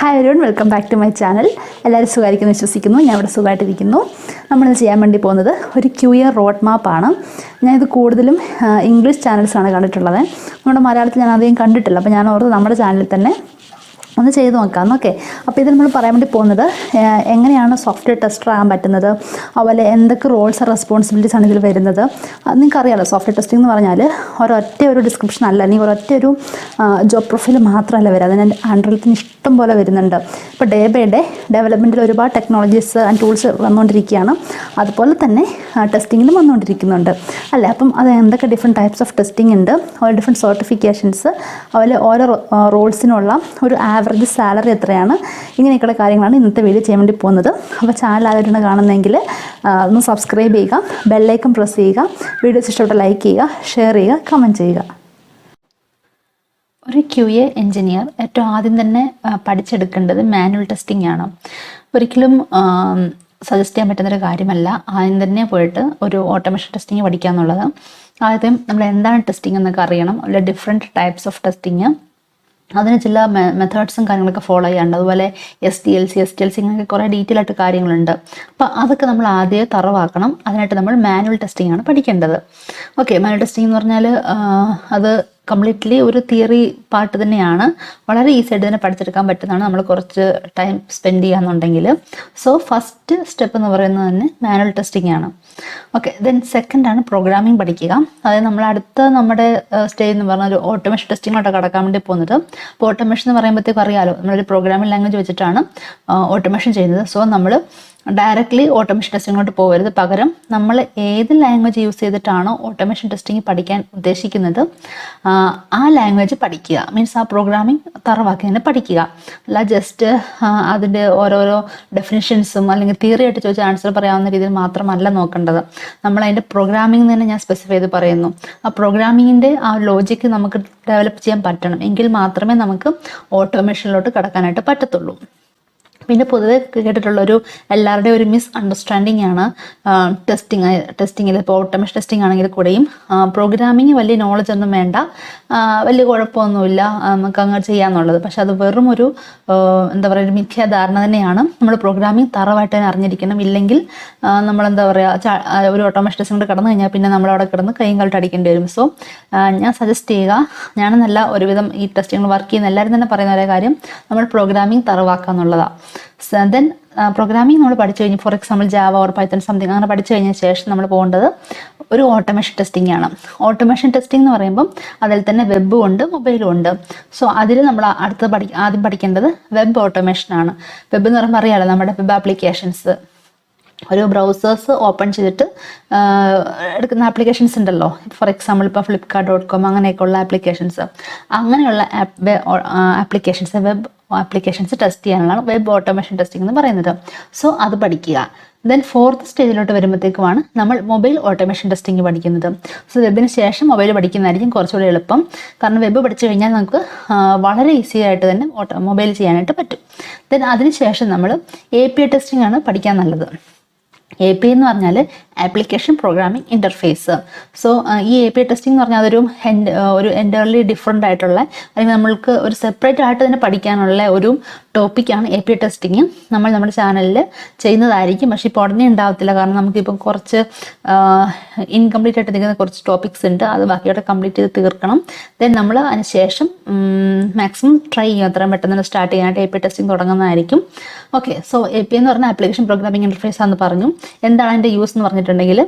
Hi everyone, welcome back to my channel. എല്ലാവരും സുഖമായിരിക്കുന്നു വിശ്വസിക്കുന്നു. ഞാൻ ഇവിടെ സുഖമായിട്ടിരിക്കുന്നു. നമ്മളിത് ചെയ്യാൻ വേണ്ടി പോകുന്നത് ഒരു QA റോഡ് മാപ്പാണ്. ഞാനിത് കൂടുതലും ഇംഗ്ലീഷ് ചാനൽസാണ് കണ്ടിട്ടുള്ളത്. നമ്മുടെ മലയാളത്തിൽ ഞാൻ അധികം കണ്ടിട്ടില്ല. അപ്പോൾ ഞാൻ ഓർത്ത് നമ്മുടെ ചാനലിൽ തന്നെ ഒന്ന് ചെയ്ത് നോക്കാം. ഓക്കെ, അപ്പോൾ ഇത് നമ്മൾ പറയാൻ വേണ്ടി പോകുന്നത് എങ്ങനെയാണ് സോഫ്റ്റ്വെയർ ടെസ്റ്റർ ആകാൻ പറ്റുന്നത്, അതുപോലെ എന്തൊക്കെ റോൾസ് ആൻഡ് റെസ്പോൺസിബിലിറ്റീസ് ആണ് ഇതിൽ വരുന്നത്. നിങ്ങൾക്കറിയാമല്ലോ, സോഫ്റ്റ്വെയർ ടെസ്റ്റിംഗ് എന്ന് പറഞ്ഞാൽ ഒരു ഡിസ്ക്രിപ്ഷൻ അല്ല, അല്ലെങ്കിൽ ഒരു ജോബ് പ്രൊഫൈൽ മാത്രമല്ല വരിക. അതിന് അണ്ടറിലത്തിന് ഇഷ്ടം പോലെ വരുന്നുണ്ട്. ഇപ്പോൾ ഡേ ബൈ ഡേ ഡെവലപ്മെൻറ്റിൽ ഒരുപാട് ടെക്നോളജീസ് ആൻഡ് ടൂൾസ് വന്നുകൊണ്ടിരിക്കുകയാണ്. അതുപോലെ തന്നെ ടെസ്റ്റിങ്ങിലും വന്നുകൊണ്ടിരിക്കുന്നുണ്ട് അല്ലേ. അപ്പം അത് എന്തൊക്കെ ഡിഫറെൻറ്റ് ടൈപ്സ് ഓഫ് ടെസ്റ്റിംഗ് ഉണ്ട്, അതുപോലെ ഡിഫറെൻറ്റ് സർട്ടിഫിക്കേഷൻസ്, അതുപോലെ ഓരോ റോൾസിനുള്ള ഒരു ആവറേജ് സാലറി എത്രയാണ്, ഇങ്ങനെയൊക്കെയുള്ള കാര്യങ്ങളാണ് ഇന്നത്തെ വീഡിയോ ചെയ്യാൻ വേണ്ടി പോകുന്നത്. അപ്പോൾ ചാനൽ ആദ്യമായിട്ടാണ് കാണുന്നതെങ്കിൽ ഒന്ന് സബ്സ്ക്രൈബ് ചെയ്യുക, ബെല്ലൈക്കൺ പ്രസ് ചെയ്യുക, വീഡിയോസ് ഇഷ്ടപ്പെട്ട ലൈക്ക് ചെയ്യുക, ഷെയർ ചെയ്യുക, കമൻറ്റ് ചെയ്യുക. ഒരു QA എഞ്ചിനീയർ ഏറ്റവും ആദ്യം തന്നെ പഠിച്ചെടുക്കേണ്ടത് മാനുവൽ ടെസ്റ്റിംഗ് ആണ്. ഒരിക്കലും സജസ്റ്റ് ചെയ്യാൻ പറ്റുന്നൊരു കാര്യമല്ല ആദ്യം തന്നെ പോയിട്ട് ഒരു ഓട്ടോമേഷൻ ടെസ്റ്റിംഗ് പഠിക്കുക എന്നുള്ളത്. ആദ്യം നമ്മൾ എന്താണ് ടെസ്റ്റിംഗ് എന്നൊക്കെ അറിയണം. അല്ല, ഡിഫറെൻറ്റ് ടൈപ്സ് ഓഫ് ടെസ്റ്റിംഗ്, അതിന് ചില മെത്തേഡ്സും കാര്യങ്ങളൊക്കെ ഫോളോ ചെയ്യാറുണ്ട്. അതുപോലെ SDLC ഇങ്ങനെയൊക്കെ കുറേ ഡീറ്റെയിൽ ആയിട്ട് കാര്യങ്ങളുണ്ട്. അപ്പോൾ അതൊക്കെ നമ്മൾ ആദ്യം തറവാക്കണം. അതിനായിട്ട് നമ്മൾ മാനുവൽ ടെസ്റ്റിംഗ് ആണ് പഠിക്കേണ്ടത്. ഓക്കെ, മാനുവൽ ടെസ്റ്റിംഗ് എന്ന് പറഞ്ഞാൽ അത് കംപ്ലീറ്റ്ലി ഒരു തിയറി പാർട്ട് തന്നെയാണ്. വളരെ ഈസി ആയിട്ട് തന്നെ പഠിച്ചെടുക്കാൻ പറ്റുന്നതാണ് നമ്മൾ കുറച്ച് ടൈം സ്പെൻഡ് ചെയ്യാന്നുണ്ടെങ്കിൽ. സോ ഫസ്റ്റ് സ്റ്റെപ്പ് എന്ന് പറയുന്നത് തന്നെ മാനുവൽ ടെസ്റ്റിംഗ് ആണ്. ഓക്കെ, ദെൻ സെക്കൻഡ് ആണ് പ്രോഗ്രാമിംഗ് പഠിക്കുക. അതായത് നമ്മുടെ സ്റ്റേജ് എന്ന് പറഞ്ഞാൽ ഒരു ഓട്ടോമേഷൻ ടെസ്റ്റിങ്ങോട്ട് കടക്കാൻ വേണ്ടി പോകുന്നത്. അപ്പോൾ ഓട്ടോമേഷൻ എന്ന് പറയുമ്പോഴത്തേക്കും അറിയാലോ, നമ്മളൊരു പ്രോഗ്രാമിംഗ് ലാംഗ്വേജ് വെച്ചിട്ടാണ് ഓട്ടോമേഷൻ ചെയ്യുന്നത്. സോ നമ്മൾ ഡയറക്റ്റ്ലി ഓട്ടോമേഷൻ ടെസ്റ്റിങ്ങോട്ട് പോകരുത്. പകരം നമ്മൾ ഏത് ലാംഗ്വേജ് യൂസ് ചെയ്തിട്ടാണോ ഓട്ടോമേഷൻ ടെസ്റ്റിംഗ് പഠിക്കാൻ ഉദ്ദേശിക്കുന്നത് ആ ലാംഗ്വേജ് പഠിക്കുക. മീൻസ് ആ പ്രോഗ്രാമിംഗ് തറവാക്കി തന്നെ പഠിക്കുക. അല്ല ജസ്റ്റ് അതിൻ്റെ ഓരോരോ ഡെഫിനിഷൻസും അല്ലെങ്കിൽ തിയറി ആയിട്ട് ചോദിച്ച ആൻസർ പറയാവുന്ന രീതിയിൽ മാത്രമല്ല നോക്കേണ്ടത്. നമ്മൾ അതിൻ്റെ പ്രോഗ്രാമിംഗ് തന്നെ ഞാൻ സ്പെസിഫൈ ചെയ്ത് പറയുന്നു. ആ പ്രോഗ്രാമിങ്ങിൻ്റെ ആ ലോജിക്ക് നമുക്ക് ഡെവലപ്പ് ചെയ്യാൻ പറ്റണം. എങ്കിൽ മാത്രമേ നമുക്ക് ഓട്ടോമേഷനിലോട്ട് കടക്കാനായിട്ട് പറ്റത്തുള്ളൂ. പിന്നെ പൊതുവെ കേട്ടിട്ടുള്ളൊരു എല്ലാവരുടെയും ഒരു മിസ് അണ്ടർസ്റ്റാൻഡിങ് ആണ് ടെസ്റ്റിങ്ങിൽ. ഇപ്പോൾ ഓട്ടോമേഷൻ ടെസ്റ്റിംഗ് ആണെങ്കിൽ കൂടെയും പ്രോഗ്രാമിങ് വലിയ നോളജ് ഒന്നും വേണ്ട, വലിയ കുഴപ്പമൊന്നുമില്ല, നമുക്ക് അങ്ങനെ ചെയ്യാന്നുള്ളത്. പക്ഷെ അത് വെറും ഒരു ഒരു മിഥ്യാധാരണ തന്നെയാണ്. നമ്മൾ പ്രോഗ്രാമിംഗ് തറവായിട്ട് തന്നെ അറിഞ്ഞിരിക്കണം. ഇല്ലെങ്കിൽ നമ്മളെന്താ പറയുക, ഒരു ഓട്ടോമേഷൻ ടെസ്റ്റിംഗ് കടന്നു കഴിഞ്ഞാൽ പിന്നെ നമ്മളവിടെ കിടന്ന് കൈയും കാലിട്ട് അടിക്കേണ്ടി വരും. സോ ഞാൻ സജസ്റ്റ് ചെയ്യുക, ഞാനെന്നല്ല ഒരുവിധം ഈ ടെസ്റ്റിംഗ് വർക്ക് ചെയ്യുന്ന എല്ലാവരും തന്നെ പറയുന്ന ഒരേ കാര്യം, നമ്മൾ പ്രോഗ്രാമിംഗ് തറവാക്കുക എന്നുള്ളതാണ്. ദെൻ പ്രോഗ്രാമിംഗ് നമ്മൾ പഠിച്ചു കഴിഞ്ഞ്, for example Java or Python something അങ്ങനെ പഠിച്ചു കഴിഞ്ഞ ശേഷം നമ്മൾ പോകേണ്ടത് ഒരു ഓട്ടോമേഷൻ ടെസ്റ്റിംഗ് ആണ്. ഓട്ടോമേഷൻ ടെസ്റ്റിംഗ് എന്ന് പറയുമ്പം അതിൽ തന്നെ വെബും ഉണ്ട്, മൊബൈലും ഉണ്ട്. സോ അതിൽ നമ്മൾ ആദ്യം പഠിക്കേണ്ടത് വെബ് ഓട്ടോമേഷൻ ആണ്. വെബ് എന്ന് പറയുമ്പോൾ അറിയാമല്ലോ, നമ്മുടെ വെബ് ആപ്ലിക്കേഷൻസ്, ഒരു ബ്രൗസേഴ്സ് ഓപ്പൺ ചെയ്തിട്ട് എടുക്കുന്ന ആപ്ലിക്കേഷൻസ് ഉണ്ടല്ലോ. ഫോർ എക്സാമ്പിൾ ഇപ്പോൾ Flipkart.com അങ്ങനെയൊക്കെയുള്ള ആപ്ലിക്കേഷൻസ്, അങ്ങനെയുള്ള ആപ്ലിക്കേഷൻസ്, വെബ് ആപ്ലിക്കേഷൻസ് ടെസ്റ്റ് ചെയ്യാനുള്ളതാണ് വെബ് ഓട്ടോമേഷൻ ടെസ്റ്റിംഗ് എന്ന് പറയുന്നത്. സോ അത് പഠിക്കുക. ദെൻ ഫോർത്ത് സ്റ്റേജിലോട്ട് വരുമ്പോഴത്തേക്കുമാണ് നമ്മൾ മൊബൈൽ ഓട്ടോമേഷൻ ടെസ്റ്റിംഗ് പഠിക്കുന്നത്. സോ വെബിന് ശേഷം മൊബൈൽ പഠിക്കുന്നതായിരിക്കും കുറച്ചുകൂടി എളുപ്പം. കാരണം വെബ് പഠിച്ചു കഴിഞ്ഞാൽ നമുക്ക് വളരെ ഈസി ആയിട്ട് തന്നെ മൊബൈൽ ചെയ്യാനായിട്ട് പറ്റും. ദെൻ അതിനുശേഷം നമ്മൾ API ടെസ്റ്റിംഗ് ആണ് പഠിക്കാൻ നല്ലത്. API എന്ന് പറഞ്ഞാൽ ആപ്ലിക്കേഷൻ പ്രോഗ്രാമിംഗ് ഇൻ്റർഫേസ്. സോ ഈ API ടെസ്റ്റിംഗ് എന്ന് പറഞ്ഞാൽ ഒരു എൻ്റയർലി ഡിഫറെൻ്റ് ആയിട്ടുള്ള, അല്ലെങ്കിൽ നമ്മൾക്ക് ഒരു സെപ്പറേറ്റ് ആയിട്ട് തന്നെ പഠിക്കാനുള്ള ഒരു ടോപ്പിക്കാണ് API ടെസ്റ്റിംഗ്. നമ്മുടെ ചാനലിൽ ചെയ്യുന്നതായിരിക്കും. പക്ഷേ ഇപ്പോൾ ഉടനെ ഉണ്ടാകത്തില്ല. കാരണം നമുക്കിപ്പം കുറച്ച് ഇൻകംപ്ലീറ്റ് ആയിട്ട് നിൽക്കുന്ന കുറച്ച് ടോപ്പിക്സ് ഉണ്ട്. അത് ബാക്കിയോടെ കംപ്ലീറ്റ് ചെയ്ത് തീർക്കണം. ദെൻ നമ്മൾ അതിന് ശേഷം മാക്സിമം ട്രൈ ചെയ്യും എത്രയും പെട്ടെന്ന് സ്റ്റാർട്ട് ചെയ്യാനായിട്ട് API ടെസ്റ്റിംഗ് തുടങ്ങുന്നതായിരിക്കും. ഓക്കെ, സോ API എന്ന് പറഞ്ഞാൽ ആപ്ലിക്കേഷൻ പ്രോഗ്രാമിംഗ് ഇൻ്റർഫേസ് ആണെന്ന് പറഞ്ഞു. എന്താണ് അതിൻ്റെ യൂസ് എന്ന് പറഞ്ഞിട്ടുണ്ടെങ്കിൽ,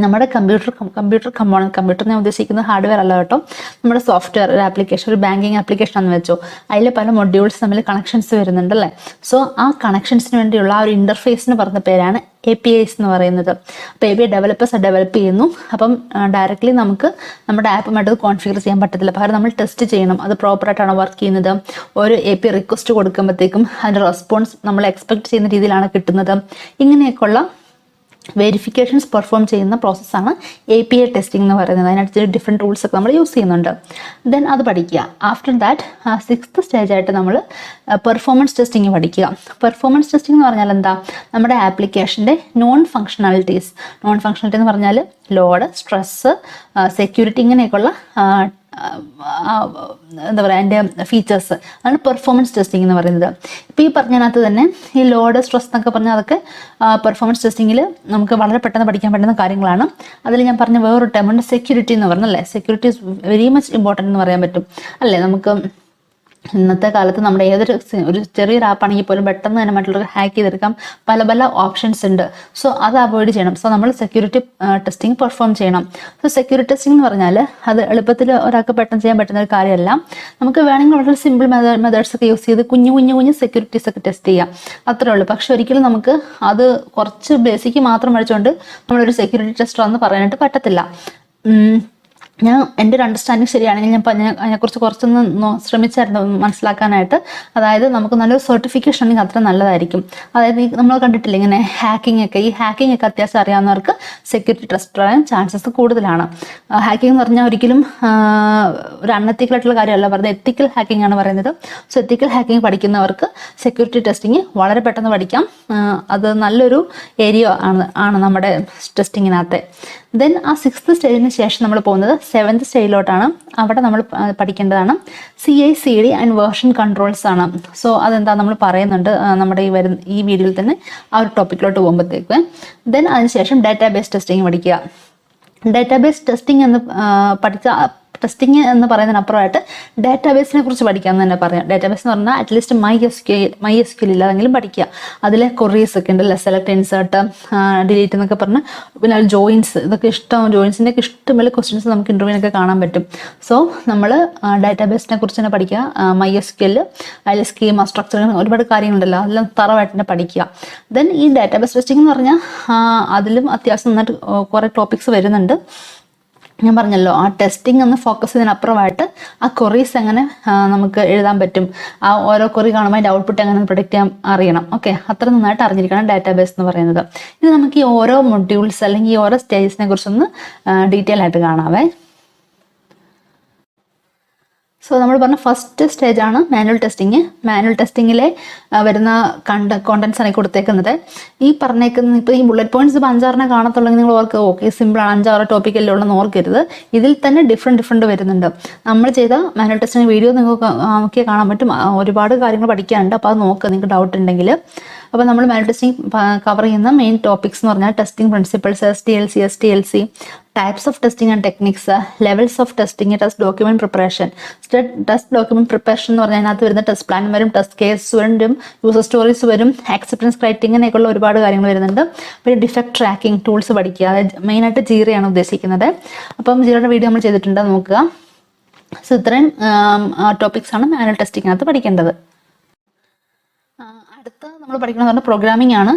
നമ്മുടെ കമ്പ്യൂട്ടർ ഞാൻ ഉദ്ദേശിക്കുന്നത് ഹാർഡ്വെയർ അല്ല കേട്ടോ. നമ്മുടെ സോഫ്റ്റ്വെയർ, ഒരു ആപ്ലിക്കേഷൻ, ഒരു ബാങ്കിങ് ആപ്ലിക്കേഷൻ ആണെന്ന് വെച്ചോ, അതിൽ പല മൊഡ്യൂൾസ് തമ്മിൽ കണക്ഷൻസ് വരുന്നുണ്ടല്ലേ. സോ ആ കണക്ഷൻസിന് വേണ്ടിയുള്ള ആ ഒരു ഇൻ്റർഫേസിന് പറഞ്ഞ പേരാണ് APIs എന്ന് പറയുന്നത്. അപ്പോൾ API ഡെവലപ്പേഴ്സ് ഡെവലപ്പ് ചെയ്യുന്നു. അപ്പം ഡയറക്റ്റ്ലി നമുക്ക് നമ്മുടെ ആപ്പുമായിട്ട് കോൺഫിഗർ ചെയ്യാൻ പറ്റത്തില്ല. പകരം നമ്മൾ ടെസ്റ്റ് ചെയ്യണം അത് പ്രോപ്പറായിട്ടാണ് വർക്ക് ചെയ്യുന്നത്. ഒരു API റിക്വസ്റ്റ് കൊടുക്കുമ്പോഴത്തേക്കും അതിൻ്റെ റെസ്പോൺസ് നമ്മൾ എക്സ്പെക്ട് ചെയ്യുന്ന രീതിയിലാണ് കിട്ടുന്നത്. ഇങ്ങനെയൊക്കെയുള്ള വെരിഫിക്കേഷൻസ് പെർഫോം ചെയ്യുന്ന പ്രോസസ്സാണ് API ടെസ്റ്റിംഗ് എന്ന് പറയുന്നത്. അതിനടുത്ത് ഡിഫറെൻറ്റ് ടൂൾസ് ഒക്കെ നമ്മൾ യൂസ് ചെയ്യുന്നുണ്ട്. ദെൻ അത് പഠിക്കുക. ആഫ്റ്റർ ദാറ്റ് 6th സ്റ്റേജായിട്ട് നമ്മൾ പെർഫോമൻസ് ടെസ്റ്റിംഗ് പഠിക്കുക. പെർഫോമൻസ് ടെസ്റ്റിംഗ് എന്ന് പറഞ്ഞാൽ എന്താ, നമ്മുടെ ആപ്ലിക്കേഷൻ്റെ നോൺ ഫങ്ഷണാലിറ്റീസ് എന്ന് പറഞ്ഞാൽ ലോഡ്, സ്ട്രെസ്സ്, സെക്യൂരിറ്റി, ഇങ്ങനെയൊക്കെയുള്ള എന്താ പറയുക അതിൻ്റെ ഫീച്ചേഴ്സ്. അതാണ് പെർഫോമൻസ് ടെസ്റ്റിംഗ് എന്ന് പറയുന്നത്. ഇപ്പോൾ ഈ പറഞ്ഞതിനകത്ത് തന്നെ ഈ ലോഡ് സ്ട്രെസ് എന്നൊക്കെ പറഞ്ഞാൽ അതൊക്കെ പെർഫോമൻസ് ടെസ്റ്റിങ്ങിൽ നമുക്ക് വളരെ പെട്ടെന്ന് പഠിക്കാൻ പറ്റുന്ന കാര്യങ്ങളാണ്. അതിൽ ഞാൻ പറഞ്ഞ വേറൊരു ടേമുണ്ട് സെക്യൂരിറ്റി എന്ന് പറഞ്ഞല്ലേ. Security is very much important എന്ന് പറയാൻ പറ്റും അല്ലേ. നമുക്ക് ഇന്നത്തെ കാലത്ത് നമ്മുടെ ഒരു ചെറിയൊരു ആപ്പാണെങ്കിൽ പോലും പെട്ടെന്ന് തന്നെ മറ്റുള്ളവർക്ക് ഹാക്ക് ചെയ്തെടുക്കാം. പല പല ഓപ്ഷൻസ് ഉണ്ട്. സോ അത് അവോയ്ഡ് ചെയ്യണം. സോ നമ്മൾ സെക്യൂരിറ്റി ടെസ്റ്റിംഗ് പെർഫോം ചെയ്യണം. സോ സെക്യൂരിറ്റി ടെസ്റ്റിംഗ് എന്ന് പറഞ്ഞാൽ അത് എളുപ്പത്തിൽ ഒരാൾക്ക് പെട്ടെന്ന് ചെയ്യാൻ പറ്റുന്ന ഒരു കാര്യമല്ല. നമുക്ക് വേണമെങ്കിൽ വളരെ സിമ്പിൾ മെത്തേഡ്സ് ഒക്കെ യൂസ് ചെയ്ത് കുഞ്ഞു സെക്യൂരിറ്റീസ് ഒക്കെ ടെസ്റ്റ് ചെയ്യാം, അത്രേ ഉള്ളൂ. പക്ഷെ ഒരിക്കലും നമുക്ക് അത് കുറച്ച് ബേസിക് മാത്രം പഠിച്ചുകൊണ്ട് നമ്മളൊരു സെക്യൂരിറ്റി ടെസ്റ്റർ എന്ന് പറയാനായിട്ട് പറ്റത്തില്ല. ഞാൻ എൻ്റെ ഒരു അണ്ടർസ്റ്റാൻഡിങ് ശരിയാണെങ്കിൽ ഞാൻ അതിനെക്കുറിച്ച് കുറച്ചൊന്ന് ശ്രമിച്ചായിരുന്നു മനസ്സിലാക്കാനായിട്ട്. അതായത് നമുക്ക് നല്ലൊരു സർട്ടിഫിക്കേഷൻ ഉണ്ടെങ്കിൽ അത്ര നല്ലതായിരിക്കും. അതായത് നമ്മൾ കണ്ടിട്ടില്ല ഇങ്ങനെ ഹാക്കിംഗ് ഒക്കെ അത്യാവശ്യം അറിയാവുന്നവർക്ക് സെക്യൂരിറ്റി ടെസ്റ്റർ ആകാൻ ചാൻസസ് കൂടുതലാണ്. ഹാക്കിംഗ് എന്ന് പറഞ്ഞാൽ ഒരിക്കലും ഒരു അൺഎത്തിക്കലായിട്ടുള്ള കാര്യമല്ല പറയുന്നത്, എത്തിക്കൽ ഹാക്കിംഗ് ആണ് പറയുന്നത്. സോ എത്തിക്കൽ ഹാക്കിംഗ് പഠിക്കുന്നവർക്ക് സെക്യൂരിറ്റി ടെസ്റ്റിംഗ് വളരെ പെട്ടെന്ന് പഠിക്കാം. അത് നല്ലൊരു ഏരിയ ആണ് നമ്മുടെ ടെസ്റ്റിങ്ങിനകത്തെ. ദെൻ ആ 6th സ്റ്റേജിന് ശേഷം നമ്മൾ പോകുന്നത് 7th സ്റ്റേജിലോട്ടാണ്. അവിടെ നമ്മൾ പഠിക്കേണ്ടതാണ് CI/CD ആൻഡ് വേർഷൻ കൺട്രോൾസ് ആണ്. സോ അതെന്താ നമ്മൾ പറയുന്നുണ്ട് നമ്മുടെ ഈ വീഡിയോയിൽ തന്നെ ആ ഒരു ടോപ്പിക്കിലോട്ട് പോകുമ്പോഴത്തേക്ക്. ദെൻ അതിനുശേഷം ഡാറ്റാബേസ് ടെസ്റ്റിംഗ് പഠിക്കുക. ഡാറ്റാബേസ് ടെസ്റ്റിംഗ് ടെസ്റ്റിംഗ് എന്ന് പറയുന്നതിനപ്പുറമായിട്ട് ഡാറ്റാബേസിനെ കുറിച്ച് പഠിക്കാമെന്ന് തന്നെ പറയാം. ഡാറ്റാബേസ് എന്ന് പറഞ്ഞാൽ അറ്റ്ലീസ്റ്റ് MySQL ഇല്ലാതെങ്കിലും പഠിക്കുക. അതിലെ കൊറീസ് ഒക്കെ ഉണ്ടല്ലോ, സെലക്ട്, ഇൻസേർട്ട്, ഡിലീറ്റ് എന്നൊക്കെ പറഞ്ഞ്, പിന്നെ ജോയിൻസ്, ഇതൊക്കെ ജോയിൻസിൻ്റെ ഒക്കെ ഇഷ്ടംപോലെ ക്വസ്റ്റ്യൻസ് നമുക്ക് ഇൻ്റർവ്യൂവിനൊക്കെ കാണാൻ പറ്റും. സോ നമ്മൾ ഡാറ്റാബേസിനെ കുറിച്ച് തന്നെ പഠിക്കുക. MySQL, അതിൽ സ്കീമ, സ്ട്രക്ചർ, ഒരുപാട് കാര്യങ്ങളുണ്ടല്ലോ, അതെല്ലാം തറവായിട്ട് തന്നെ പഠിക്കുക. ദെൻ ഈ ഡാറ്റാബേസ് ടെസ്റ്റിംഗ് എന്ന് പറഞ്ഞാൽ അതിലും അത്യാവശ്യം നന്നായിട്ട് കുറേ ടോപ്പിക്സ് വരുന്നുണ്ട്. ഞാൻ പറഞ്ഞല്ലോ, ആ ടെസ്റ്റിംഗ് ഒന്ന് ഫോക്കസ് ചെയ്തതിനപ്പുറമായിട്ട് ആ ക്വറീസ് എങ്ങനെ നമുക്ക് എഴുതാൻ പറ്റും, ആ ഓരോ ക്വറി കാണുമ്പോൾ അതിൻ്റെ ഔട്ട്പുട്ട് എങ്ങനെ പ്രൊഡിക്റ്റ് ചെയ്യാൻ അറിയണം. ഓക്കെ, അത്ര നന്നായിട്ട് അറിഞ്ഞിരിക്കണം ഡാറ്റാബേസ് എന്ന് പറയുന്നത്. ഇത് നമുക്ക് ഈ ഓരോ മൊഡ്യൂൾസ് അല്ലെങ്കിൽ ഈ ഓരോ സ്റ്റേജസിനെ കുറിച്ചൊന്ന് ഡീറ്റെയിൽ ആയിട്ട് കാണാവേ. സോ നമ്മൾ പറഞ്ഞ ഫസ്റ്റ് സ്റ്റേജാണ് മാനുവൽ ടെസ്റ്റിങ്. മാനുവൽ ടെസ്റ്റിങ്ങിലെ വരുന്ന കോണ്ടൻസ് ആണ് കൊടുത്തേക്കുന്നത്. ഈ പറഞ്ഞേക്കുന്ന ഇപ്പോൾ ഈ ബുള്ളറ്റ് പോയിന്റ്സ് ഇപ്പോൾ 5-6 കാണത്തുള്ളെങ്കിൽ നിങ്ങൾ ഓർക്കുക, ഓക്കെ സിമ്പിളാണ്, 5-6 ടോപ്പിക്കല്ലേ ഉള്ളതെന്ന് ഓർക്കരുത്. ഇതിൽ തന്നെ ഡിഫറെൻറ്റ് വരുന്നുണ്ട്. നമ്മൾ ചെയ്ത മാനുവൽ ടെസ്റ്റിംഗ് വീഡിയോ നിങ്ങൾക്ക് നോക്കിയാൽ കാണാൻ പറ്റും. ഒരുപാട് കാര്യങ്ങൾ പഠിക്കാനുണ്ട്. അപ്പോൾ അത് നോക്കുക നിങ്ങൾക്ക് ഡൗട്ട് ഉണ്ടെങ്കിൽ. അപ്പോൾ നമ്മൾ മാനുവൽ ടെസ്റ്റിംഗ് കവർ ചെയ്യുന്ന മെയിൻ ടോപ്പിക്സ് എന്ന് പറഞ്ഞാൽ testing principles, STLC, types of testing and techniques, levels of testing, test document preparation. Test document preparation എന്ന് പറഞ്ഞാൽ അതിനകത്ത് വരുന്ന ടെസ്റ്റ് പ്ലാൻ വരും, ടെസ്റ്റ് കേസ് വരും, യൂസർ സ്റ്റോറീസ് വരും, ആക്സെപ്റ്റൻസ് ക്രൈറ്റീരിയ, ഇങ്ങനെയൊക്കെയുള്ള ഒരുപാട് കാര്യങ്ങൾ വരുന്നുണ്ട്. പിന്നെ ഡിഫക്ട് ട്രാക്കിംഗ് ടൂൾസ് പഠിക്കുക. അതായത് മെയിനായിട്ട് ജീറയാണ് ഉദ്ദേശിക്കുന്നത്. അപ്പം ജീറയുടെ വീഡിയോ നമ്മൾ ചെയ്തിട്ടുണ്ട്, നോക്കുക. സോ ഇത്രയും ടോപ്പിക്സ് ആണ് മാനുവൽ ടെസ്റ്റിങ്ങിനകത്ത് പഠിക്കേണ്ടത്. അടുത്ത നമ്മൾ പഠിക്കണമെന്ന് പറഞ്ഞാൽ പ്രോഗ്രാമിംഗ് ആണ്.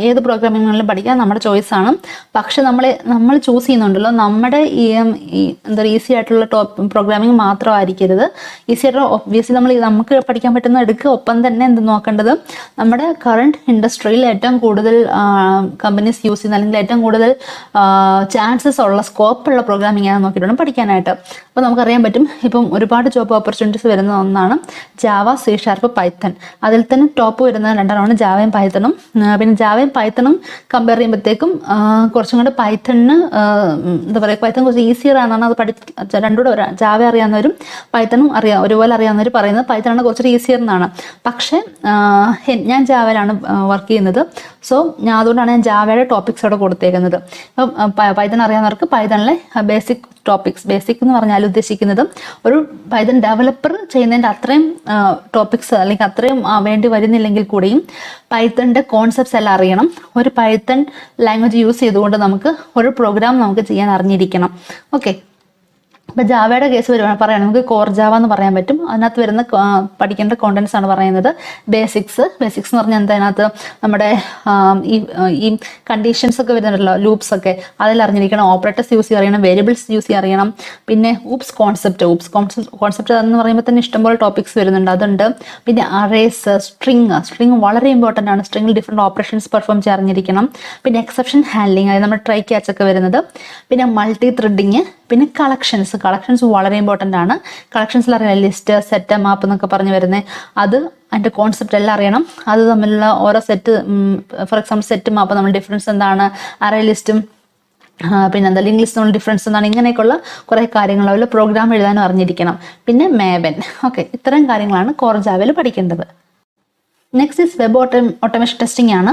ഏത് പ്രോഗ്രാമിംഗിലും പഠിക്കാം, നമ്മുടെ ചോയ്സ് ആണ്. പക്ഷെ നമ്മൾ ചൂസ് ചെയ്യുന്നുണ്ടല്ലോ, നമ്മുടെ എന്താ പറയുക ഈസി ആയിട്ടുള്ള പ്രോഗ്രാമിംഗ് മാത്രമായിരിക്കരുത്. ഈസി ആയിട്ടുള്ള ഒബ്വിയസ്ലി നമുക്ക് പഠിക്കാൻ പറ്റുന്ന എടുക്കുക. ഒപ്പം തന്നെ എന്ത് നോക്കേണ്ടത്, നമ്മുടെ കറണ്ട് ഇൻഡസ്ട്രിയിൽ ഏറ്റവും കൂടുതൽ കമ്പനീസ് യൂസ് ചെയ്യുന്ന അല്ലെങ്കിൽ ഏറ്റവും കൂടുതൽ ചാൻസസ് ഉള്ള സ്കോപ്പുള്ള പ്രോഗ്രാമിംഗ് ആണ് നോക്കിയിട്ട് പഠിക്കാനായിട്ട്. അപ്പോൾ നമുക്കറിയാൻ പറ്റും, ഇപ്പം ഒരുപാട് ജോബ് ഓപ്പർച്യൂണിറ്റീസ് വരുന്ന ഒന്നാണ് ജാവ, C# പൈത്തൺ. അതിൽ തന്നെ ടോപ്പ് വരുന്ന രണ്ടെണ്ണമാണ് ജാവയും പൈത്തണും. പിന്നെ ജാവയും പൈത്തണും കമ്പയർ ചെയ്യുമ്പോഴത്തേക്കും കുറച്ചും കൂടെ പൈത്തണിന് എന്താ പറയുക, പൈത്തൺ കുറച്ച് ഈസിയർ ആണെന്നാണ് അത് രണ്ടുകൂടെ ജാവ അറിയാവുന്നവരും പൈത്തണും ഒരുപോലെ അറിയാവുന്നവർ പറയുന്നത് പൈത്തണാണ് കുറച്ചൊരു ഈസിയർ എന്നാണ്. പക്ഷേ ഞാൻ ജാവയിലാണ് വർക്ക് ചെയ്യുന്നത്. സോ അതുകൊണ്ടാണ് ഞാൻ ജാവയുടെ ടോപ്പിക്സ് അവിടെ കൊടുത്തേക്കുന്നത്. ഇപ്പം പൈത്തൺ അറിയാവുന്നവർക്ക് പൈത്തണിലെ ബേസിക് ടോപ്പിക്സ്, ബേസിക് എന്ന് പറഞ്ഞാൽ ഉദ്ദേശിക്കുന്നത് ഒരു പൈത്തൺ ഡെവലപ്പർ ചെയ്യുന്നതിൻ്റെ അത്രയും ടോപ്പിക്സ് അല്ലെങ്കിൽ അത്രയും വേണ്ടി വരുന്നില്ലെങ്കിൽ കൂടിയും പൈത്തണിൻ്റെ കോൺസെപ്റ്റ്സ് എല്ലാം അറിയണം. ഒരു പൈത്തൺ ലാംഗ്വേജ് യൂസ് ചെയ്തുകൊണ്ട് നമുക്ക് ഒരു പ്രോഗ്രാം നമുക്ക് ചെയ്യാൻ അറിഞ്ഞിരിക്കണം. ഓക്കെ, ഇപ്പം ജാവയുടെ കേസ് പറയുകയാണെങ്കിൽ നമുക്ക് കോർ ജാവ എന്ന് പറയാൻ പറ്റും. അതിനകത്ത് വരുന്ന പഠിക്കേണ്ട കോണ്ടൻസ് ആണ് പറയുന്നത്. ബേസിക്സ് എന്ന് പറഞ്ഞാൽ എന്താ, അതിനകത്ത് നമ്മുടെ ഈ കണ്ടീഷൻസ് ഒക്കെ വരുന്നുണ്ടല്ലോ, ലൂപ്സ് ഒക്കെ, അതിൽ അറിഞ്ഞിരിക്കണം. ഓപ്പറേറ്റേഴ്സ് യൂസ് അറിയണം, വേരിയബിൾസ് യൂസ് അറിയണം. പിന്നെ കോൺസെപ്റ്റ് എന്ന് പറയുമ്പോൾ തന്നെ ഇഷ്ടംപോലെ ടോപ്പിക്സ് വരുന്നുണ്ട്, അതുണ്ട്. പിന്നെ അറേസ്, സ്ട്രിങ് വളരെ ഇമ്പോർട്ടൻ്റ് ആണ്. സ്ട്രിങ്ങിൽ ഡിഫറെൻറ്റ് ഓപ്പറേഷൻസ് പെർഫോം ചെയ്യാൻ അറിഞ്ഞിരിക്കണം. പിന്നെ എക്സെപ്ഷൻ ഹാൻഡ്ലിങ്, അതായത് നമ്മുടെ ട്രൈ ക്യാച്ച് ഒക്കെ വരുന്നത്. പിന്നെ മൾട്ടി ത്രെഡിങ്. പിന്നെ കളക്ഷൻസ് വളരെ ഇമ്പോർട്ടൻ്റ് ആണ്. കളക്ഷൻസിൽ അറിയാം, ലിസ്റ്റ്, സെറ്റ്, മാപ്പ് എന്നൊക്കെ പറഞ്ഞ് വരുന്നത്. അതിൻ്റെ കോൺസെപ്റ്റ് എല്ലാം അറിയണം. അത് തമ്മിലുള്ള ഓരോ സെറ്റ്, ഫോർ എക്സാമ്പിൾ സെറ്റ് മാപ്പ്, നമ്മൾ ഡിഫറൻസ് എന്താണ്, അറേ ലിസ്റ്റും പിന്നെ എന്താ ലിങ്ക് ലിസ്റ്റ് ഡിഫറൻസ് എന്നാണ്, ഇങ്ങനെയൊക്കെയുള്ള കുറേ കാര്യങ്ങൾ. അതുപോലെ പ്രോഗ്രാം എഴുതാനും അറിഞ്ഞിരിക്കണം. പിന്നെ മേവൻ. ഓക്കെ, ഇത്രയും കാര്യങ്ങളാണ് കോർ ജാവയിൽ പഠിക്കേണ്ടത്. Next is web automation testing ആണ്.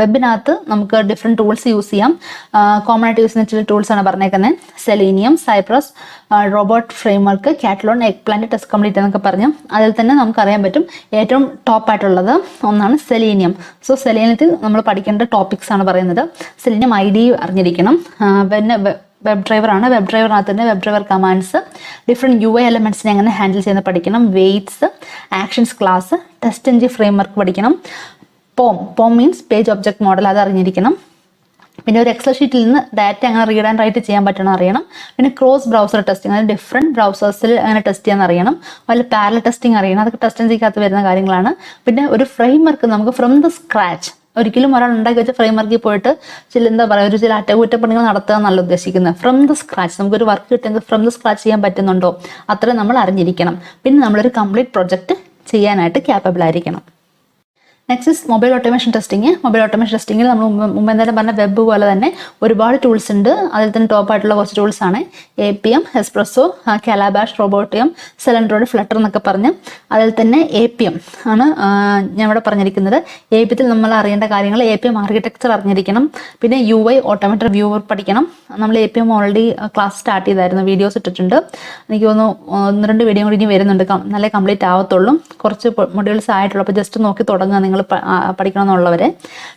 വെബിനകത്ത് നമുക്ക് ഡിഫറെൻറ്റ് ടൂൾസ് യൂസ് ചെയ്യാം. കോമൺ ആയിട്ട് യൂസ് ചെയ്യുന്ന ചില ടൂൾസ് ആണ് പറഞ്ഞേക്കുന്നത്. Selenium, Cypress, Robot Framework, Katalon, Eggplant, TestComplete എന്നൊക്കെ പറഞ്ഞു. അതിൽ തന്നെ നമുക്കറിയാൻ പറ്റും ഏറ്റവും ടോപ്പായിട്ടുള്ളത് ഒന്നാണ് സെലീനിയം. സോ സെലീനിയത്തിൽ നമ്മൾ പഠിക്കേണ്ട ടോപ്പിക്സ് ആണ് പറയുന്നത്. സെലീനിയം ID അറിഞ്ഞിരിക്കണം. പിന്നെ വെബ് ഡ്രൈവർ ആണ്. വെബ് ഡ്രൈവറിനകത്ത് തന്നെ web driver commands, different UI എലമെൻറ്റ്സിനെ എങ്ങനെ ഹാൻഡിൽ ചെയ്യുന്നത് പഠിക്കണം. Weights, actions class, test engine framework പഠിക്കണം. പോം മീൻസ് പേജ് ഒബ്ജക്ട് മോഡൽ, അത് അറിഞ്ഞിരിക്കണം. പിന്നെ ഒരു എക്സൽ ഷീറ്റിൽ നിന്ന് ഡാറ്റ അങ്ങനെ റീഡ് ആൻഡ് റൈറ്റ് ചെയ്യാൻ പറ്റണം അറിയണം. പിന്നെ ക്രോസ് ബ്രൗസർ ടെസ്റ്റിംഗ്, അതായത് ഡിഫറെൻറ്റ് ബ്രൗസേഴ്സിൽ അങ്ങനെ ടെസ്റ്റ് ചെയ്യാൻ അറിയണം. അതുപോലെ പാരലൽ ടെസ്റ്റിംഗ് അറിയണം. അതൊക്കെ ടെസ്റ്റ് എൻജിനകത്ത് വരുന്ന കാര്യങ്ങളാണ്. പിന്നെ ഒരു ഫ്രെയിംവർക്ക് നമുക്ക് ഫ്രം ദ സ്ക്രാച്ച്, ഒരിക്കലും ഒരാൾ ഉണ്ടാക്കി വെച്ച ഫ്രെയിംവർക്കിൽ പോയിട്ട് എന്താ പറയുക, ചില അറ്റകുറ്റപ്പണികൾ നടത്തുക എന്നല്ല ഉദ്ദേശിക്കുന്നത്. ഫ്രം ദ സ്ക്രാച്ച് നമുക്കൊരു വർക്ക് കിട്ടുമെങ്കിൽ ഫ്രം ദ സ്ക്രാച്ച് ചെയ്യാൻ പറ്റുന്നുണ്ടോ, അത്രയും നമ്മൾ അറിഞ്ഞിരിക്കണം. പിന്നെ നമ്മളൊരു കംപ്ലീറ്റ് പ്രൊജക്റ്റ് ചെയ്യാനായിട്ട് ക്യാപ്പബിൾ ആയിരിക്കണം. Next is mobile automation testing. Mobile automation ടെസ്റ്റിംഗിൽ നമ്മൾ മുമ്പ് എന്തായാലും പറഞ്ഞ വെബ് പോലെ തന്നെ ഒരുപാട് ടൂൾസ് ഉണ്ട്. അതിൽ തന്നെ ടോപ്പായിട്ടുള്ള കുറച്ച് ടൂൾസ് ആണ് APM, എസ്പ്രസോ, കാലാബാഷ്, റോബോട്ടിയം, സെലൻഡ്രോയിഡ്, ഫ്ലട്ടർ എന്നൊക്കെ പറഞ്ഞ്. അതിൽ തന്നെ APM ആണ് ഞാൻ ഇവിടെ പറഞ്ഞിരിക്കുന്നത്. APM നമ്മൾ അറിയേണ്ട കാര്യങ്ങൾ, APM ആർക്കിടെക്ചർ അറിഞ്ഞിരിക്കണം. പിന്നെ UI ഓട്ടോമേറ്റഡ് വ്യൂവർ പഠിക്കണം. നമ്മൾ APM ഓൾറെഡി ക്ലാസ് സ്റ്റാർട്ട് ചെയ്തായിരുന്നു, വീഡിയോസ് ഇട്ടിട്ടുണ്ട്. എനിക്ക് തോന്നുന്നു 1-2 വീഡിയോ കൂടി ഇനി വരുന്നുണ്ട്, നല്ല കംപ്ലീറ്റ് ആവത്തുള്ളൂ. കുറച്ച് മൊഡ്യൂൾസ് ആയിട്ടുള്ളൂ, അപ്പോൾ ജസ്റ്റ് നോക്കി തുടങ്ങുക നിങ്ങൾ പഠിക്കണം എന്നുള്ളവരെ.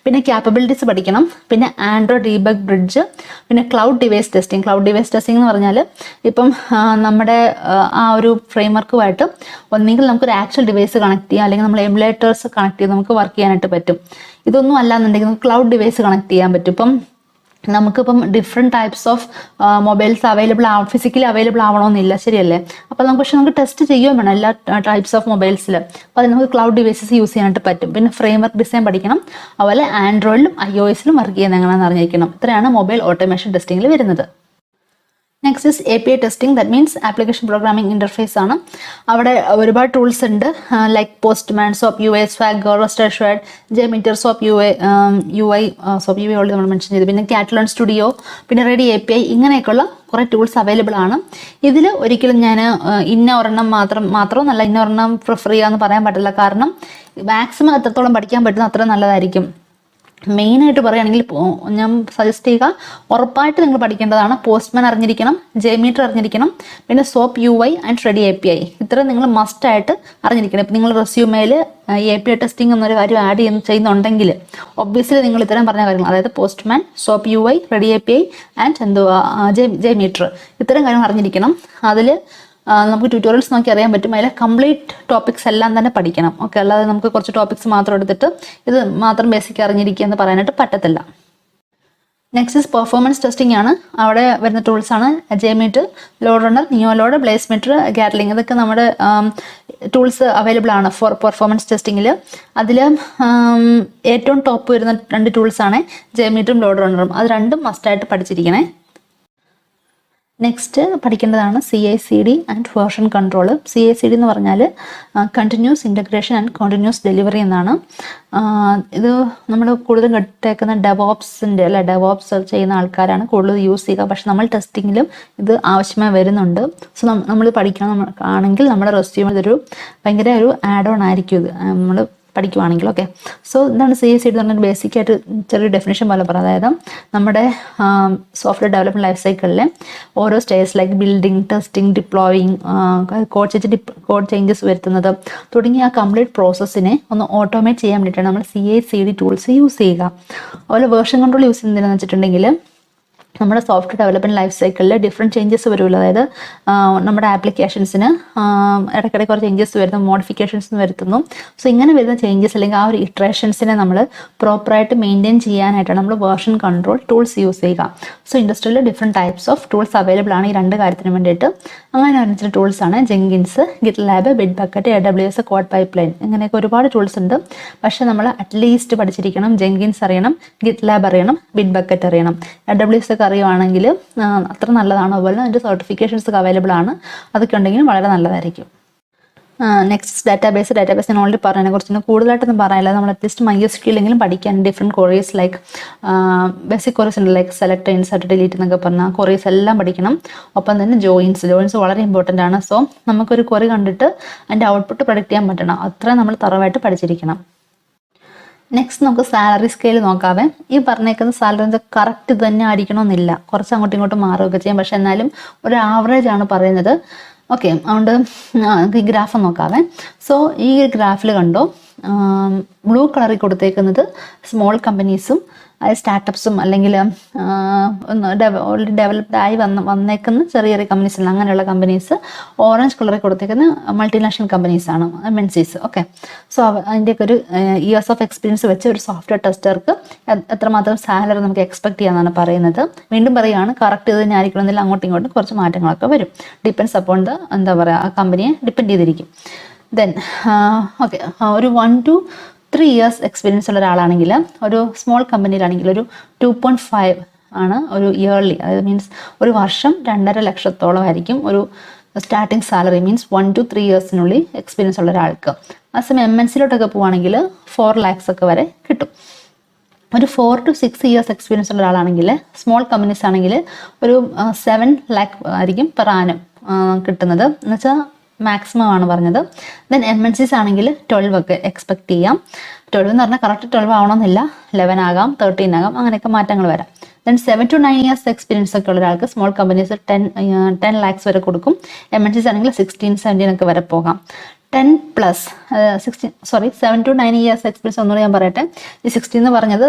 പിന്നെ ക്യാപ്പബിലിറ്റീസ് പഠിക്കണം. പിന്നെ ആൻഡ്രോയിഡ് ഡീബഗ് ബ്രിഡ്ജ്, പിന്നെ cloud device testing. Cloud device testing എന്ന് പറഞ്ഞാൽ ഇപ്പം നമ്മുടെ ആ ഒരു ഫ്രെയിംവർക്കുമായിട്ട് ഒന്നെങ്കിൽ നമുക്കൊരു ആക്ച്വൽ ഡിവൈസ് കണക്ട് ചെയ്യാം, അല്ലെങ്കിൽ നമ്മൾ എമുലേറ്റേഴ്സ് കണക്ട് ചെയ്ത് നമുക്ക് വർക്ക് ചെയ്യാനായിട്ട് പറ്റും. ഇതൊന്നും അല്ലാന്നുണ്ടെങ്കിൽ നമുക്ക് ക്ലൗഡ് ഡിവൈസ് കണക്ട് ചെയ്യാൻ പറ്റും. ഇപ്പം നമുക്കിപ്പം different types of mobiles physically available ആവണമെന്നില്ല, ശരിയല്ലേ? അപ്പോൾ നമുക്ക് ടെസ്റ്റ് ചെയ്യുകയും വേണം എല്ലാ ടൈപ്സ് ഓഫ് മൊബൈൽസിൽ. അപ്പോൾ അത് നമുക്ക് ക്ലൗഡ് ഡിവൈസസ് യൂസ് ചെയ്യാനായിട്ട് പറ്റും. പിന്നെ ഫ്രെയിംവർക്ക് ഡിസൈൻ പഠിക്കണം. അതുപോലെ ആൻഡ്രോയിഡിലും iOSലും വർക്ക് ചെയ്യുന്നത് എങ്ങനെയാണെന്ന് അറിഞ്ഞിരിക്കണം. ഇത്രയാണ് മൊബൈൽ ഓട്ടോമേഷൻ ടെസ്റ്റിംഗിൽ വരുന്നത്. Next is API testing, that means application programming interface ആണ്. അവിടെ ഒരുപാട് ടൂൾസ് ഉണ്ട്, like Postman, Soap UI, Swagger, RestAssured, JMeter, Soap UI already നമ്മൾ മെൻഷൻ ചെയ്തു. പിന്നെ കാറ്റലോൺ സ്റ്റുഡിയോ, പിന്നെ റെഡി API, ഇങ്ങനെയൊക്കെയുള്ള കുറേ ടൂൾസ് അവൈലബിൾ ആണ്. ഇതിൽ ഒരിക്കലും ഞാൻ ഇന്ന ഒരെണ്ണം മാത്രമല്ല ഇന്ന ഒരെണ്ണം പ്രിഫർ ചെയ്യാമെന്ന് പറയാൻ പറ്റില്ല. കാരണം മാക്സിമം എത്രത്തോളം പഠിക്കാൻ പറ്റുന്ന അത്ര നല്ലതായിരിക്കും. മെയിനായിട്ട് പറയുകയാണെങ്കിൽ ഞാൻ സജസ്റ്റ് ചെയ്യുക, ഉറപ്പായിട്ട് നിങ്ങൾ പഠിക്കേണ്ടതാണ് പോസ്റ്റ്മാൻ അറിഞ്ഞിരിക്കണം, ജെമീറ്റർ അറിഞ്ഞിരിക്കണം, പിന്നെ soap UI and ready API. ഇത്രയും നിങ്ങൾ മസ്റ്റായിട്ട് അറിഞ്ഞിരിക്കണം. ഇപ്പം നിങ്ങൾ റെസ്യൂമേൽ API ടെസ്റ്റിംഗ് എന്നൊരു കാര്യം ആഡ് ചെയ്യുന്നുണ്ടെങ്കിൽ ഒബ്വിയസ്ലി നിങ്ങൾ ഇത്തരം പറഞ്ഞ കാര്യങ്ങൾ, അതായത് Postman, Soap UI, Ready API and JMeter, ഇത്തരം കാര്യങ്ങൾ അറിഞ്ഞിരിക്കണം. അതിൽ നമുക്ക് ട്യൂട്ടോറിയൽസ് നോക്കി അറിയാൻ പറ്റും. അതിലെ കംപ്ലീറ്റ് ടോപ്പിക്സ് എല്ലാം തന്നെ പഠിക്കണം. ഓക്കെ, അല്ലാതെ നമുക്ക് കുറച്ച് ടോപ്പിക്സ് മാത്രം എടുത്തിട്ട് ഇത് മാത്രം ബേസിക് അറിഞ്ഞിരിക്കുക എന്ന് പറയാനായിട്ട് പറ്റത്തില്ല. നെക്സ്റ്റ് ഇസ് പെർഫോമൻസ് ടെസ്റ്റിംഗ് ആണ്. അവിടെ വരുന്ന ടൂൾസ് ആണ് ജെമീറ്റർ, ലോഡ് റണ്ണർ, നിയോലോഡ്, ബ്ലേസ്മീറ്റർ, ഗാറ്റ്ലിംഗ്. ഇതൊക്കെ നമ്മുടെ ടൂൾസ് അവൈലബിൾ ആണ് ഫോർ പെർഫോമൻസ് ടെസ്റ്റിങ്ങിൽ. അതിൽ ഏറ്റവും ടോപ്പ് വരുന്ന 2 ടൂൾസാണ് ജെമീറ്ററും ലോഡ് റണ്ണറും. അത് രണ്ടും മസ്റ്റായിട്ട് പഠിച്ചിരിക്കണേ. നെക്സ്റ്റ് പഠിക്കേണ്ടതാണ് CI/CD and version control. CI/CD എന്ന് പറഞ്ഞാൽ continuous integration and continuous delivery എന്നാണ്. ഇത് നമ്മൾ കൂടുതൽ കേട്ടേക്കുന്ന ഡെവോപ്സ് ചെയ്യുന്ന ആൾക്കാരാണ് കൂടുതൽ യൂസ് ചെയ്യുക. പക്ഷെ നമ്മൾ ടെസ്റ്റിങ്ങിലും ഇത് ആവശ്യമായി വരുന്നുണ്ട്. സോ നമ്മൾ പഠിക്കണം ആണെങ്കിൽ നമ്മുടെ റെസ്യൂമിൽ ഇതൊരു ഭയങ്കര ഒരു ആഡ് ഓൺ ആയിരിക്കും ഇത് നമ്മൾ പഠിക്കുവാണെങ്കിൽ. ഓക്കെ, സോ എന്താണ് CI/CD എന്ന് പറഞ്ഞാൽ ബേസിക്കായിട്ട് ചെറിയ ഡെഫിനേഷൻ പോലെ പറയാം. അതായത് നമ്മുടെ സോഫ്റ്റ്വെയർ ഡെവലപ്മെൻറ്റ് ലൈഫ് സൈക്കിളിലെ ഓരോ stages like building, testing, deploying, code changes വരുത്തുന്നത് തുടങ്ങിയ ആ കംപ്ലീറ്റ് പ്രോസസ്സിനെ ഒന്ന് ഓട്ടോമേറ്റ് ചെയ്യാൻ വേണ്ടിയിട്ടാണ് നമ്മൾ CI/CD ടൂൾസ് യൂസ് ചെയ്യുക. അതുപോലെ വേർഷൻ കൺട്രോൾ യൂസ് ചെയ്യുന്നതെന്ന് വെച്ചിട്ടുണ്ടെങ്കിൽ നമ്മുടെ സോഫ്റ്റ്വെയർ ഡെവലപ്മെൻറ്റ് ലൈഫ് സൈക്കിളിൽ ഡിഫറെൻറ്റ് ചേഞ്ചസ് വരുമല്ലോ. അതായത് നമ്മുടെ ആപ്ലിക്കേഷൻസിന് ഇടയ്ക്കിടെ കുറച്ച് ചേഞ്ചസ് വരുന്നു, മോഡിഫിക്കേഷൻസ് വരുത്തുന്നു. സോ ഇങ്ങനെ വരുന്ന ചേഞ്ചസ് അല്ലെങ്കിൽ ആ ഒരു ഇറ്ററേഷൻസിനെ നമ്മൾ പ്രോപ്പറായിട്ട് മെയിൻറ്റെയിൻ ചെയ്യാനായിട്ടാണ് നമ്മൾ വേർഷൻ കൺട്രോൾ ടൂൾസ് യൂസ് ചെയ്യുക. സോ ഇൻഡസ്ട്രിയിൽ different types of tools available ആണ് ഈ 2 കാര്യത്തിന് വേണ്ടിയിട്ട്. അങ്ങനെ വരുന്ന ടൂൾസാണ് Jenkins, GitLab, Bitbucket, AWS, CodePipeline. ഇങ്ങനെയൊക്കെ ഒരുപാട് ടൂൾസ് ഉണ്ട്. പക്ഷേ നമ്മൾ അറ്റ്ലീസ്റ്റ് പഠിച്ചിരിക്കണം, ജെങ്കിൻസ് അറിയണം, GitLab അറിയണം, Bitbucket അറിയണം. AWS ഒക്കെ അറിയുവാണെങ്കിൽ അത്ര നല്ലതാണ്. അതുപോലെ അതിൻ്റെ സർട്ടിഫിക്കേഷൻസ് ഒക്കെ അവൈലബിൾ ആണ്. അതൊക്കെ ഉണ്ടെങ്കിൽ വളരെ നല്ലതായിരിക്കും. നെക്സ്റ്റ് ഡാറ്റാബേസ് ഞാൻ ഓൾറെഡി പറഞ്ഞതിനെ കുറിച്ചൊന്നും കൂടുതലായിട്ടൊന്നും പറയാനില്ല. നമ്മൾ അറ്റ്ലീസ്റ്റ് MySQL എങ്കിലും പഠിക്കാൻ different queries like basic queries ഉണ്ട്, ലൈക്ക് സെലക്ട്, ഇൻസർട്ട്, ഡിലീറ്റ് എന്നൊക്കെ പറഞ്ഞാൽ ക്വറീസ് എല്ലാം പഠിക്കണം. ഒപ്പം തന്നെ ജോയിൻസ് വളരെ ഇമ്പോർട്ടൻ്റ് ആണ്. സോ നമുക്കൊരു ക്വറി കണ്ടിട്ട് അതിൻ്റെ ഔട്ട്പുട്ട് പ്രൊഡിക്റ്റ് ചെയ്യാൻ പറ്റണം, അത്രയും നമ്മൾ തറവായിട്ട് പഠിച്ചിരിക്കണം. നെക്സ്റ്റ് നമുക്ക് സാലറി സ്കെയിൽ നോക്കാവേ. ഈ പറഞ്ഞേക്കുന്ന സാലറി കറക്റ്റ് തന്നെ ആയിരിക്കണമെന്നില്ല, കുറച്ച് അങ്ങോട്ടും ഇങ്ങോട്ടും മാറുകയൊക്കെ ചെയ്യാം. പക്ഷെ എന്നാലും ഒരു ആവറേജ് ആണ് പറയുന്നത്. ഓക്കെ, അതുകൊണ്ട് നമുക്ക് ഈ ഗ്രാഫ് നോക്കാവേ. സോ ഈ ഗ്രാഫിൽ കണ്ടോ, ബ്ലൂ കളറിൽ കൊടുത്തേക്കുന്നത് സ്മോൾ കമ്പനീസും സ്റ്റാർട്ടപ്സും അല്ലെങ്കിൽ ഓൾറെഡി ഡെവലപ്ഡ് ആയി വന്നേക്കുന്ന ചെറിയ ചെറിയ കമ്പനീസ് അല്ല, അങ്ങനെയുള്ള കമ്പനീസ്. ഓറഞ്ച് കളറിൽ കൊടുത്തേക്കുന്ന മൾട്ടിനാഷണൽ കമ്പനീസാണ്, MNCs. ഓക്കെ, സോ അതിൻ്റെയൊക്കെ ഒരു ഇയേഴ്സ് ഓഫ് എക്സ്പീരിയൻസ് വെച്ച് ഒരു സോഫ്റ്റ്വെയർ ടെസ്റ്റർക്ക് എത്രമാത്രം സാലറി നമുക്ക് എക്സ്പെക്ട് ചെയ്യാമെന്നാണ് പറയുന്നത്. വീണ്ടും പറയുകയാണ്, കറക്റ്റ് ഇത് തന്നെ ആയിരിക്കണമെന്നില്ല, അങ്ങോട്ടും ഇങ്ങോട്ടും കുറച്ച് മാറ്റങ്ങളൊക്കെ വരും. ഡിപ്പെൻഡ്സ് അപ്പോൺ ദ എന്താ പറയുക, ആ കമ്പനിയെ ഡിപ്പെൻഡ് ചെയ്തിരിക്കും. ദെൻ ഓക്കെ, ഒരു 1 to 3 years എക്സ്പീരിയൻസ് ഉള്ള ഒരാളാണെങ്കിൽ, ഒരു സ്മോൾ കമ്പനിയിലാണെങ്കിൽ ഒരു 2.5 ആണ് ഒരു ഇയർലി, അതായത് മീൻസ് ഒരു വർഷം 2.5 ലക്ഷത്തോളം ആയിരിക്കും ഒരു സ്റ്റാർട്ടിങ് സാലറി. മീൻസ് 1 to 3 yearsനുള്ളിൽ എക്സ്പീരിയൻസ് ഉള്ള ഒരാൾക്ക്. അതേസമയം MNCയിലോട്ടൊക്കെ പോവുകയാണെങ്കിൽ 4 lakhs ഒക്കെ വരെ കിട്ടും. ഒരു 4 to 6 years എക്സ്പീരിയൻസ് ഉള്ള ഒരാളാണെങ്കിൽ, സ്മോൾ കമ്പനീസ് ആണെങ്കിൽ ഒരു 7 lakh ആയിരിക്കും പെർ ആനം കിട്ടുന്നത്, എന്നുവെച്ചാൽ മാക്സിമം ആണ് പറഞ്ഞത്. ദെൻ MNCs ആണെങ്കിൽ 12 ഒക്കെ എക്സ്പെക്ട് ചെയ്യാം. 12 എന്ന് പറഞ്ഞാൽ കറക്റ്റ് 12 ആവണമെന്നില്ല, 11 ആകാം, 13 ആകാം, അങ്ങനെയൊക്കെ മാറ്റങ്ങൾ വരാം. ദെൻ 7 to 9 years എക്സ്പീരിയൻസ് ഒക്കെ ഉള്ള ഒരാൾക്ക് സ്മോൾ കമ്പനീസ് 10 lakhs വരെ കൊടുക്കും. MNCs ആണെങ്കിൽ 16-17 ഒക്കെ വരെ പോകാം. 7 to 9 years എക്സ്പീരിയൻസ് ഒന്നുകൂടി ഞാൻ പറയട്ടെ. ഈ 16 എന്ന് പറഞ്ഞത്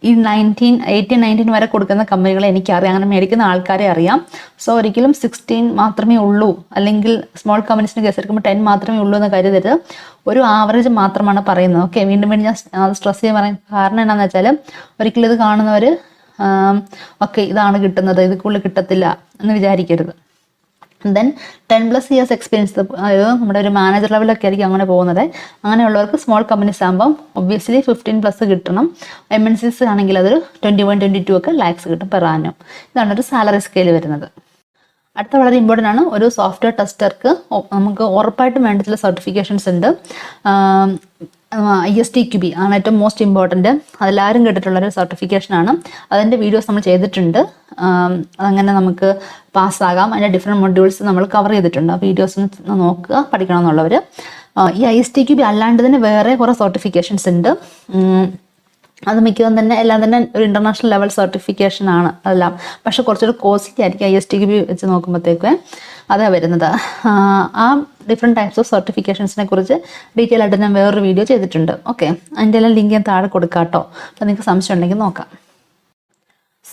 ഈ 18-19 വരെ കൊടുക്കുന്ന കമ്പനികളെ എനിക്കറിയാം, അങ്ങനെ മേടിക്കുന്ന ആൾക്കാരെ അറിയാം. സോ ഒരിക്കലും 16 മാത്രമേ ഉള്ളൂ, അല്ലെങ്കിൽ സ്മോൾ കമ്പനീസിന് കേസ് എടുക്കുമ്പോൾ 10 മാത്രമേ ഉള്ളൂ എന്ന് കരുതരുത്. ഒരു ആവറേജ് മാത്രമാണ് പറയുന്നത്. ഓക്കെ, വീണ്ടും ഞാൻ സ്ട്രെസ് ചെയ്യാൻ പറയാൻ കാരണം എന്താണെന്ന് വെച്ചാൽ, ഒരിക്കലും ഇത് കാണുന്നവർ ഓക്കെ ഇതാണ് കിട്ടുന്നത്, ഇത് കൂടുതൽ കിട്ടത്തില്ല എന്ന് വിചാരിക്കരുത്. ദെൻ 10+ years എക്സ്പീരിയൻസ്, അതായത് നമ്മുടെ ഒരു മാനേജർ ലെവലൊക്കെ ആയിരിക്കും അങ്ങനെ പോകുന്നത്. അങ്ങനെയുള്ളവർക്ക് സ്മോൾ കമ്പനീസ് ആകുമ്പം ഒബ്വിയസ്ലി 15+ കിട്ടണം. MNCs ആണെങ്കിൽ അതൊരു 21-22 ഒക്കെ lakhs കിട്ടും പെർ ആനം. ഇതാണ് ഒരു സാലറി സ്കെയിൽ വരുന്നത്. അടുത്ത വളരെ ഇമ്പോർട്ടൻ്റ് ആണ്, ഒരു സോഫ്റ്റ്വെയർ ടെസ്റ്റർക്ക് നമുക്ക് ഉറപ്പായിട്ടും വേണ്ട ചില സർട്ടിഫിക്കേഷൻസ് ഉണ്ട്. ISTQB ആണ് ഏറ്റവും മോസ്റ്റ് ഇമ്പോർട്ടൻറ്റ്, അതെല്ലാവരും കേട്ടിട്ടുള്ളൊരു സർട്ടിഫിക്കേഷനാണ്. അതിൻ്റെ വീഡിയോസ് നമ്മൾ ചെയ്തിട്ടുണ്ട്, അതങ്ങനെ നമുക്ക് പാസ്സാകാം. അതിൻ്റെ ഡിഫറെൻറ്റ് മൊഡ്യൂൾസ് നമ്മൾ കവർ ചെയ്തിട്ടുണ്ട്. ആ വീഡിയോസ് ഒന്ന് നോക്കുക, പഠിക്കണം എന്നുള്ളവർ. ഈ ISTQB അല്ലാണ്ട് തന്നെ വേറെ കുറേ സർട്ടിഫിക്കേഷൻസ് ഉണ്ട്. അത് മിക്കതും തന്നെ എല്ലാം തന്നെ ഒരു ഇൻ്റർനാഷണൽ ലെവൽ സർട്ടിഫിക്കേഷൻ ആണ് അതെല്ലാം. പക്ഷെ കുറച്ചൊരു കോസ്റ്റ്ലി ആയിരിക്കും ISTQB വെച്ച് നോക്കുമ്പോഴത്തേക്ക് അതാ വരുന്നത്. ആ ഡിഫറെൻറ്റ് ടൈപ്സ് ഓഫ് സർട്ടിഫിക്കേഷൻസിനെ കുറിച്ച് ഡീറ്റെയിൽ ആയിട്ട് ഞാൻ വേറൊരു വീഡിയോ ചെയ്തിട്ടുണ്ട്. ഓക്കെ, അതിൻ്റെ എല്ലാം ലിങ്ക് ഞാൻ താഴെ കൊടുക്കാം കേട്ടോ. അപ്പോൾ നിങ്ങൾക്ക് സംശയം ഉണ്ടെങ്കിൽ നോക്കാം.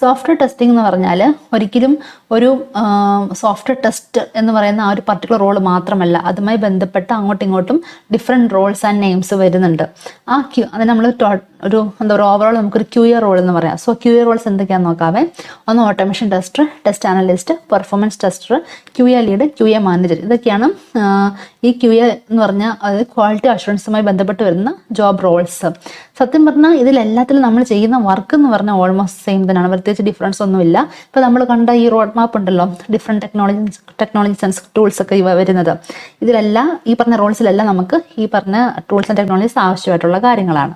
സോഫ്റ്റ്വെയർ ടെസ്റ്റിംഗ് എന്ന് പറഞ്ഞാൽ ഒരിക്കലും ഒരു സോഫ്റ്റ്വെയർ ടെസ്റ്റ് എന്ന് പറയുന്ന ആ ഒരു പർട്ടിക്കുലർ റോൾ മാത്രമല്ല, അതുമായി ബന്ധപ്പെട്ട അങ്ങോട്ടും ഇങ്ങോട്ടും ഡിഫറെൻറ്റ് റോൾസ് ആൻഡ് നെയിംസ് വരുന്നുണ്ട്. അത് നമ്മൾ ഒരു എന്താ പറയുക, ഓവറോൾ നമുക്കൊരു QA റോൾ എന്ന് പറയാം. സോ QA റോൾസ് എന്തൊക്കെയാണെന്ന് നോക്കാവേ. ഒന്ന് automation tester, test analyst, performance tester, QA lead, QA manager. ഇതൊക്കെയാണ് ഈ QA എന്ന് പറഞ്ഞാൽ അത് ക്വാളിറ്റി അഷുറൻസുമായി ബന്ധപ്പെട്ട് വരുന്ന ജോബ് റോൾസ്. സത്യം പറഞ്ഞാൽ ഇതിലെല്ലാത്തിലും നമ്മൾ ചെയ്യുന്ന വർക്ക് എന്ന് പറഞ്ഞാൽ ഓൾമോസ്റ്റ് സെയിം തന്നെയാണ്, പ്രത്യേകിച്ച് ഡിഫറൻസ് ഒന്നുമില്ല. ഇപ്പോൾ നമ്മൾ കണ്ട ഈ റോഡ് മാപ്പ് ഉണ്ടല്ലോ, ഡിഫറെൻറ്റ് ടെക്നോളജീസ് ആൻഡ് ടൂൾസ് ഒക്കെ ഇവ വരുന്നത്, ഇതിലെല്ലാം ഈ പറഞ്ഞ റോൾസിലെല്ലാം നമുക്ക് ഈ പറഞ്ഞ ടൂൾസ് ആൻഡ് ടെക്നോളജീസ് ആവശ്യമായിട്ടുള്ള കാര്യങ്ങളാണ്.